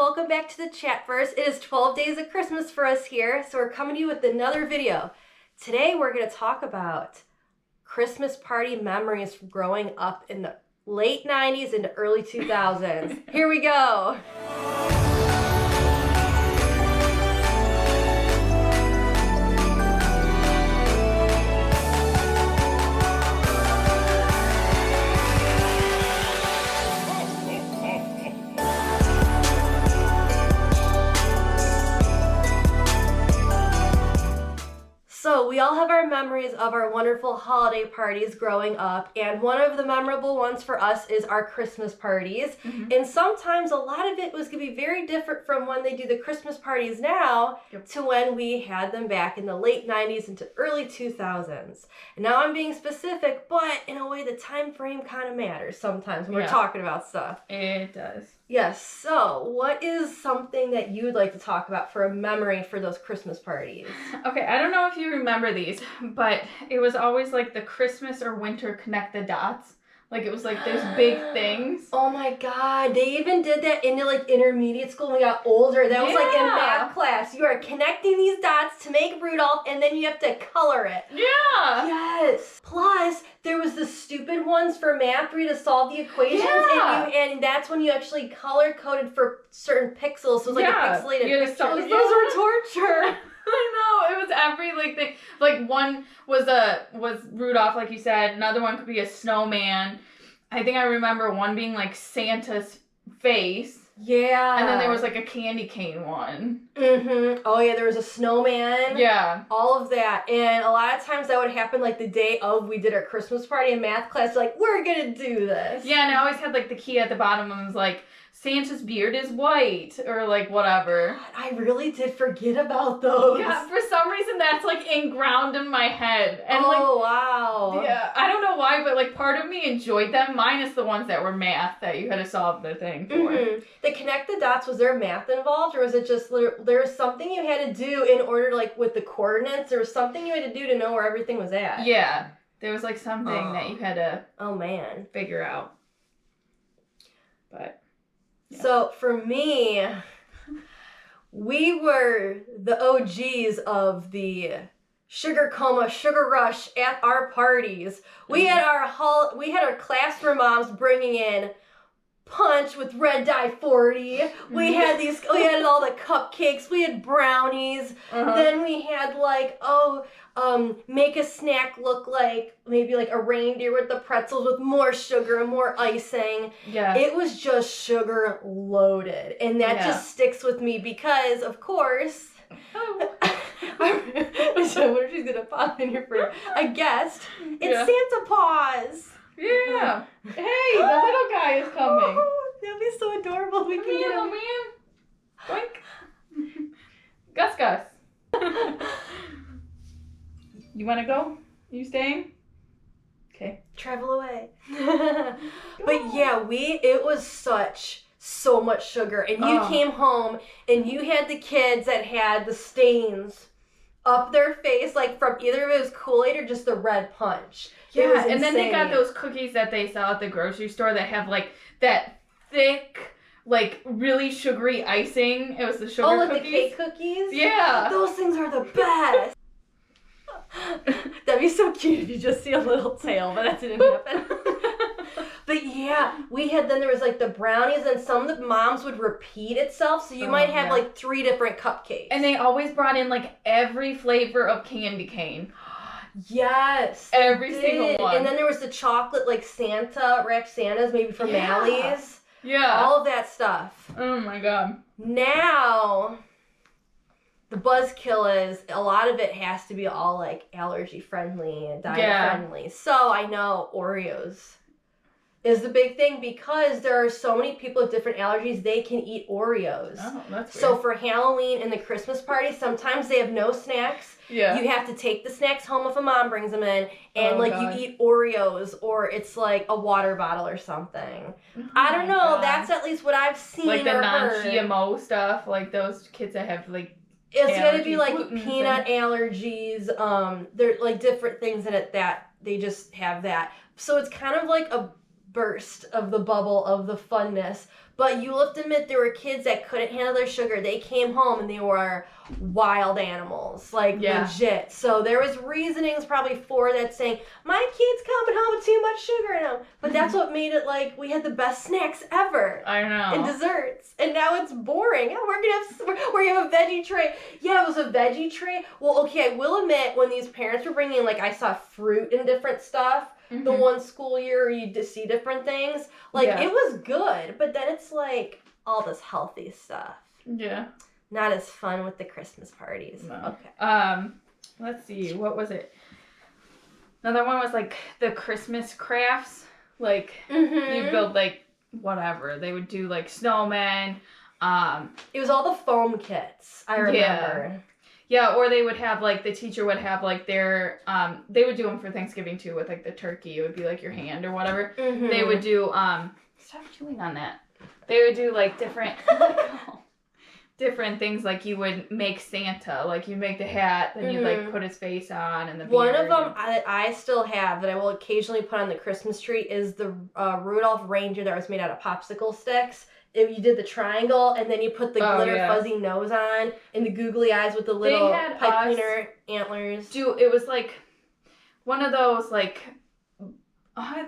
welcome back to the Chatverse. It is 12 days of Christmas for us here, so we're coming to you with another video. Today we're going to talk about Christmas party memories from growing up in the late 90s into early 2000s. Here we go. So we all have our memories of our wonderful holiday parties growing up, and one of the memorable ones for us is our Christmas parties. And sometimes a lot of it was going to be very different from when they do the Christmas parties now to when we had them back in the late 90s into early 2000s. And now I'm being specific, but in a way the time frame kind of matters sometimes when we're talking about stuff. It does. Yes, so what is something that you would like to talk about for a memory for those Christmas parties? Okay, I don't know if you remember these, but it was always like the Christmas or winter connect the dots. Like it was like those big things. Oh my God, they even did that into like intermediate school when we got older. That was like in math class. You are connecting these dots to make Rudolph and then you have to color it. Yeah. Yes. Plus, there was the stupid ones for math where you had to solve the equations and that's when you actually color coded for certain pixels. So it was like a pixelated picture. Those were torture. I know, it was every like thing. Like one was Rudolph, like you said. Another one could be a snowman. I think I remember one being like Santa's face. Yeah. And then there was like a candy cane one. Oh yeah, there was a snowman. Yeah. All of that. And a lot of times that would happen like the day of we did our Christmas party in math class. Like, we're gonna do this. Yeah, and I always had like the key at the bottom and was like, Santa's beard is white, or like whatever. God, I really did forget about those. Yeah, for some reason that's like ingrained in my head. And wow. Yeah, I don't know why, but like part of me enjoyed them, minus the ones that were math that you had to solve the thing for. The connect the dots, was there math involved, or was it just there was something you had to do in order, like with the coordinates? There was something you had to do to know where everything was at. Yeah, there was like something that you had to figure out. But yeah. So for me, we were the OGs of the sugar coma, sugar rush at our parties. We had our classroom moms bringing in punch with red dye 40. We had all the cupcakes. We had brownies. Then we had like make a snack look like maybe like a reindeer with the pretzels with more sugar and more icing. Yeah. It was just sugar loaded. And that just sticks with me because, of course, so what if she's gonna pop in here for a guest? It's Santa Paws. Yeah. Hey, the little guy is coming. Oh, that'd be so adorable. We can get him. Boink. Gus Gus. You want to go? You staying? Okay. Travel away. But yeah, it was so much sugar. And you came home and you had the kids that had the stains up their face, like from either it was Kool-Aid or just the red punch. Yeah, and then they got those cookies that they sell at the grocery store that have like that thick, like really sugary icing. It was the sugar cookies. Oh, like the cake cookies? Yeah. Those things are the best. That'd be so cute if you just see a little tail, but that didn't happen. But yeah, then there was like the brownies, and some of the moms would repeat itself, so you might have like 3 different cupcakes. And they always brought in like every flavor of candy cane. Yes. Every single one. And then there was the chocolate like Santa, wrapped Santas, maybe from Mally's. Yeah. All of that stuff. Oh my God. Now, the buzzkill is a lot of it has to be all like allergy friendly and diet friendly. So I know Oreos is the big thing because there are so many people with different allergies, they can eat Oreos. Oh, that's weird. So for Halloween and the Christmas party, sometimes they have no snacks. Yeah. You have to take the snacks home if a mom brings them in, and you eat Oreos, or it's like a water bottle or something. I don't know. God. That's at least what I've seen. Like the non-GMO stuff, like those kids that have like. It's gonna be like peanut allergies. There like different things in it that they just have that. So it's kind of like a burst of the bubble of the funness. But you have to admit there were kids that couldn't handle their sugar. They came home and they were wild animals, like legit. So there was reasonings probably for that saying, my kid's coming home with too much sugar in them. But that's what made it like we had the best snacks ever. I know. And desserts. And now it's boring. Oh, we're gonna have a veggie tray. Yeah, it was a veggie tray. Well, okay, I will admit when these parents were bringing, like I saw fruit and different stuff. The one school year you see different things. Like, it was good, but then it's like all this healthy stuff. Yeah. Not as fun with the Christmas parties. No. Okay. Let's see, what was it? Another one was like the Christmas crafts. Like, you'd build like whatever. They would do like snowmen. It was all the foam kits, I remember. Yeah, or they would have, like, the teacher would have, like, their, they would do them for Thanksgiving, too, with, like, the turkey. It would be, like, your hand or whatever. They would do, stop chewing on that. They would do, like, different things, like, you would make Santa. Like, you'd make the hat, then you'd, like, put his face on, and the beard. One of them that I still have that I will occasionally put on the Christmas tree is the Rudolph reindeer that was made out of popsicle sticks. If you did the triangle, and then you put the glitter fuzzy nose on, and the googly eyes with the little pipe cleaner antlers. It was like one of those, like,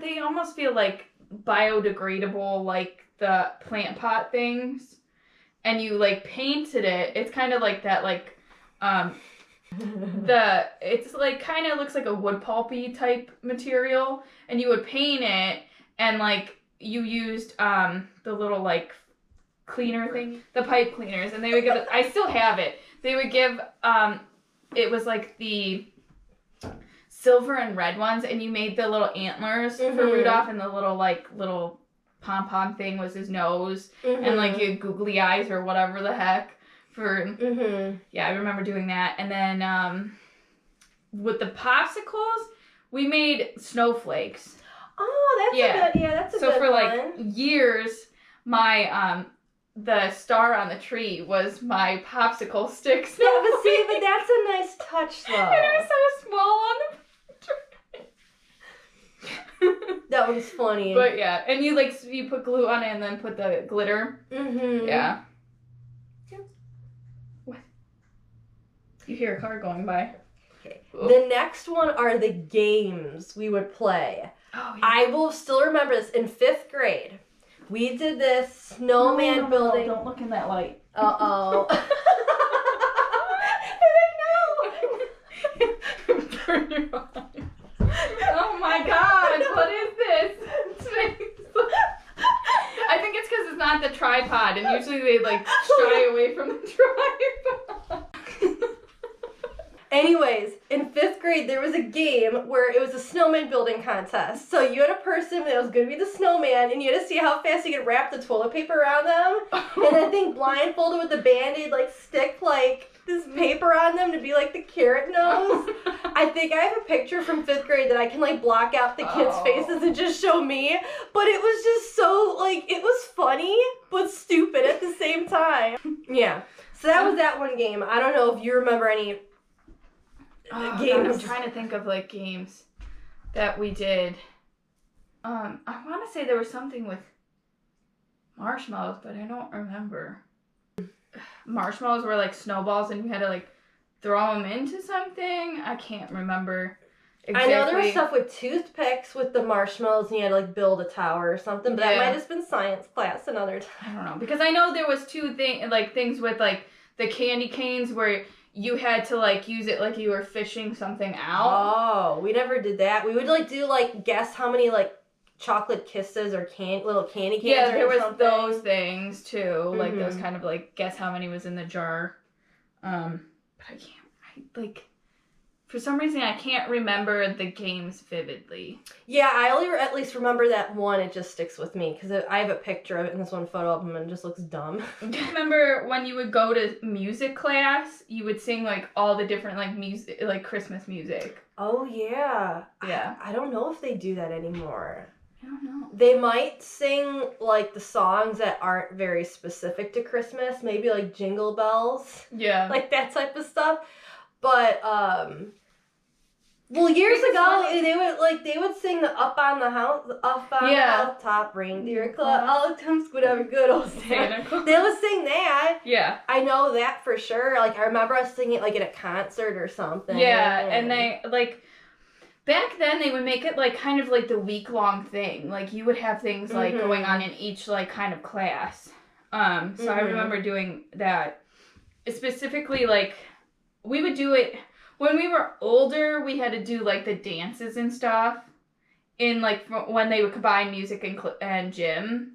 they almost feel like biodegradable, like the plant pot things. And you, like, painted it. It's kind of like that, like, it's like kind of looks like a wood pulpy type material. And you would paint it, and, like, you used the little, like, cleaner thing, the pipe cleaners, and they would give it, I still have it, they would give, it was like the silver and red ones, and you made the little antlers for Rudolph, and the little pom-pom thing was his nose, and, like, you had googly eyes or whatever the heck for, yeah, I remember doing that. And then, with the popsicles, we made snowflakes. Oh, that's a good one. So for like years, my the star on the tree was my popsicle stick. Yeah, but that's a nice touch though. And it was so small on the That was funny. But yeah, and you put glue on it and then put the glitter. Yeah. What? You hear a car going by. Okay. The next one are the games we would play. Oh, yeah. I will still remember this. In 5th grade, we did this snowman building. No, don't look in that light. Uh-oh. Turn your eyes. Oh my god, what is this? I think it's because it's not the tripod, and usually they, like, shy away from the tripod. Anyways, in 5th grade, there was a game where it was a snowman building contest. So you had a person that was going to be the snowman, and you had to see how fast you could wrap the toilet paper around them. And I think blindfolded with the Band-Aid, like, stick, like, this paper on them to be, like, the carrot nose. I think I have a picture from 5th grade that I can, like, block out the kids' faces and just show me. But it was just so, like, it was funny, but stupid at the same time. Yeah. So that was that one game. I don't know if you remember any... games. God, I'm trying to think of, like, games that we did. I want to say there was something with marshmallows, but I don't remember. Marshmallows were, like, snowballs, and you had to, like, throw them into something. I can't remember exactly. I know there was stuff with toothpicks with the marshmallows, and you had to, like, build a tower or something, but that might have been science class another time. I don't know, because I know there was things with, like, the candy canes where you had to, like, use it like you were fishing something out. Oh, we never did that. We would, like, do, like, guess how many, like, chocolate kisses or little candy canes. Yeah, there was those things, too. Like, those kind of, like, guess how many was in the jar. But for some reason, I can't remember the games vividly. Yeah, I only at least remember that one. It just sticks with me because I have a picture of it in this one photo album and it just looks dumb. Do you remember when you would go to music class, you would sing, like, all the different, like, music, like, Christmas music? Oh, yeah. Yeah. I don't know if they do that anymore. I don't know. They might sing, like, the songs that aren't very specific to Christmas. Maybe, like, Jingle Bells. Yeah. Like, that type of stuff. But, Well, years Because ago, when they would sing the up on the housetop, reindeer club, all comes whatever good old Santa. They would sing that. Yeah. I know that for sure. Like, I remember us singing it, like, at a concert or something. Yeah, and they, like, back then they would make it, like, kind of like the week-long thing. Like, you would have things, like, going on in each, like, kind of class. So I remember doing that. Specifically, like, we would do it... When we were older, we had to do, like, the dances and stuff in, like, when they would combine music and gym.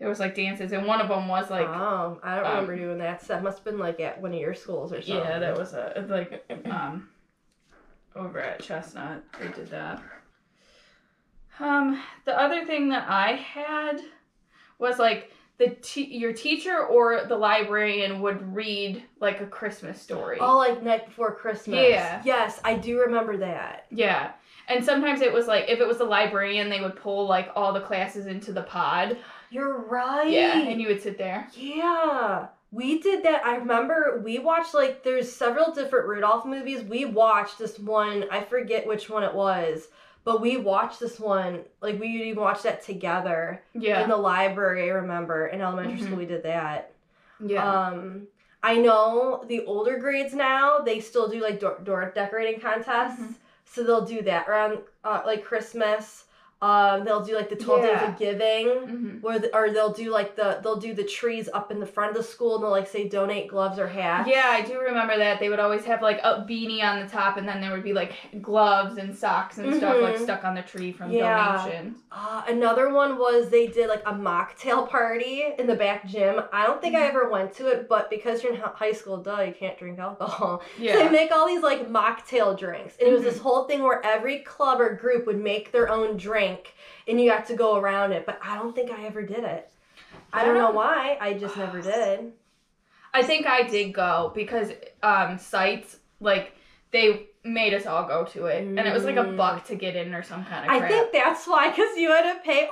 There was, like, dances, and one of them was, like... Oh, I don't remember doing that. So that must have been, like, at one of your schools or something. Yeah, that was, over at Chestnut. They did that. The other thing that I had was, like... your teacher or the librarian would read, like, a Christmas story. Oh, like Night Before Christmas. Yeah. Yes, I do remember that. Yeah. And sometimes it was, like, if it was the librarian, they would pull, like, all the classes into the pod. You're right. Yeah, and you would sit there. Yeah. We did that. I remember we watched, like, there's several different Rudolph movies. We watched this one. I forget which one it was. But we watched this one, like, we would even watch that together in the library, I remember. In elementary school, we did that. Yeah. I know the older grades now, they still do, like, door decorating contests. So they'll do that around, like, Christmas. They'll do, like, the 12 Days of Giving, or they'll do, like, they'll do the trees up in the front of the school, and they'll, like, say donate gloves or hats. Yeah, I do remember that. They would always have, like, a beanie on the top, and then there would be, like, gloves and socks and stuff, like, stuck on the tree from donations. Another one was they did, like, a mocktail party in the back gym. I don't think I ever went to it, but because you're in high school, you can't drink alcohol. Yeah. So they make all these, like, mocktail drinks. And it was this whole thing where every club or group would make their own drink. And you got to go around it, but I don't think I ever did it. I don't know why. I just never did. I think I did go because sites, like, they made us all go to it. And it was like $1 to get in or some kind of crap. I think that's why, because you had to pay.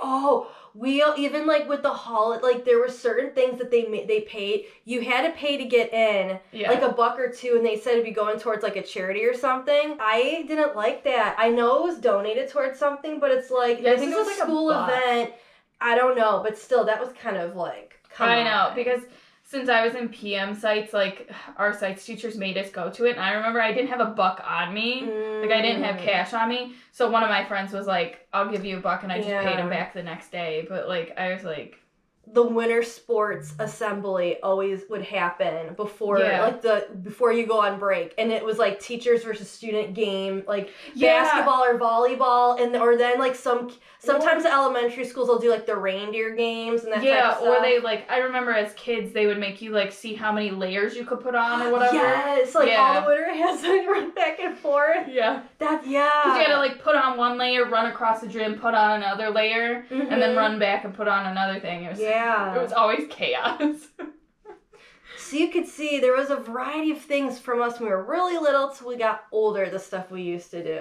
We even, like, with the holiday, like, there were certain things that they paid. You had to pay to get in, like, $1 or $2, and they said it'd be going towards, like, a charity or something. I didn't like that. I know it was donated towards something, but it's like, this is a school event. I don't know, but still, that was kind of, like, I know, because since I was in PM sites, like, our sites teachers made us go to it, and I remember I didn't have $1 on me. Like, I didn't have cash on me, so one of my friends was like, I'll give you $1, and I just paid him back the next day, but, like, I was like... The winter sports assembly always would happen before, before you go on break, and it was, like, teachers versus student game, like, basketball or volleyball, or then, like, sometimes the elementary schools will do, like, the reindeer games and that type of stuff. Or they, like, I remember as kids, they would make you, like, see how many layers you could put on or whatever. Yes, like, all the winter hats, like, run back and forth. Yeah. Because you had to, like, put on one layer, run across the gym, put on another layer, and then run back and put on another thing. It was always chaos. So you could see there was a variety of things from us when we were really little till we got older, the stuff we used to do.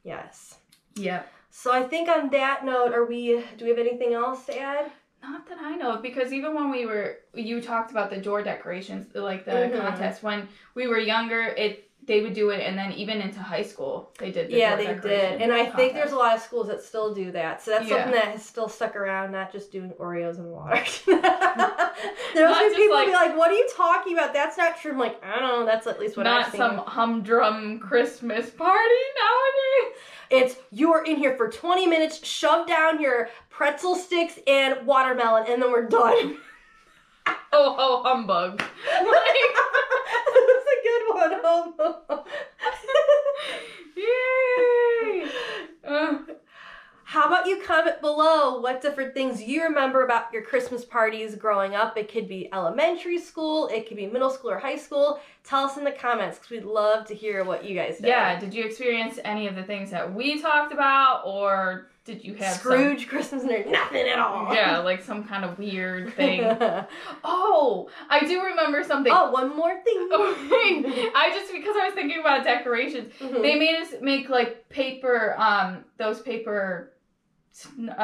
Yes. Yep. So I think on that note, do we have anything else to add? Not that I know of, because even when you talked about the door decorations, like the contest, when we were younger, they would do it, and then even into high school, they did the door decoration did. And I contest. think there's a lot of schools that still do that. So that's something that has still stuck around, not just doing Oreos and water. There's always people be like, what are you talking about? That's not true. I'm like, I don't know. That's at least what I've seen. Not some humdrum Christmas party nowadays. It's, you are in here for 20 minutes, shove down your pretzel sticks and watermelon, and then we're done. Oh, humbug. That's a good one, humbug. Yay! How about you comment below what different things you remember about your Christmas parties growing up? It could be elementary school, it could be middle school or high school. Tell us in the comments, because we'd love to hear what you guys did. Yeah, did you experience any of the things that we talked about, or did you have Scrooge Christmas or nothing at all? Yeah, like some kind of weird thing. Oh, I do remember something. Oh, one more thing. Because I was thinking about decorations, they made us make, like, those paper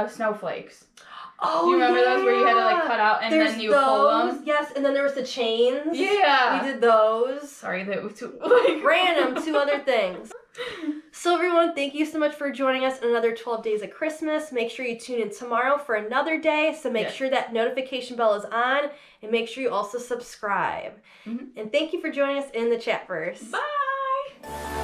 snowflakes. Oh, do you remember those where you had to, like, cut out out and then you pull them. Yes, and then there was the chains. Yeah. We did those. Sorry, that was too like random. 2 other things. So everyone, thank you so much for joining us in another 12 Days of Christmas. Make sure you tune in tomorrow for another day. So make sure that notification bell is on, and make sure you also subscribe. And thank you for joining us in the Chatverse. Bye.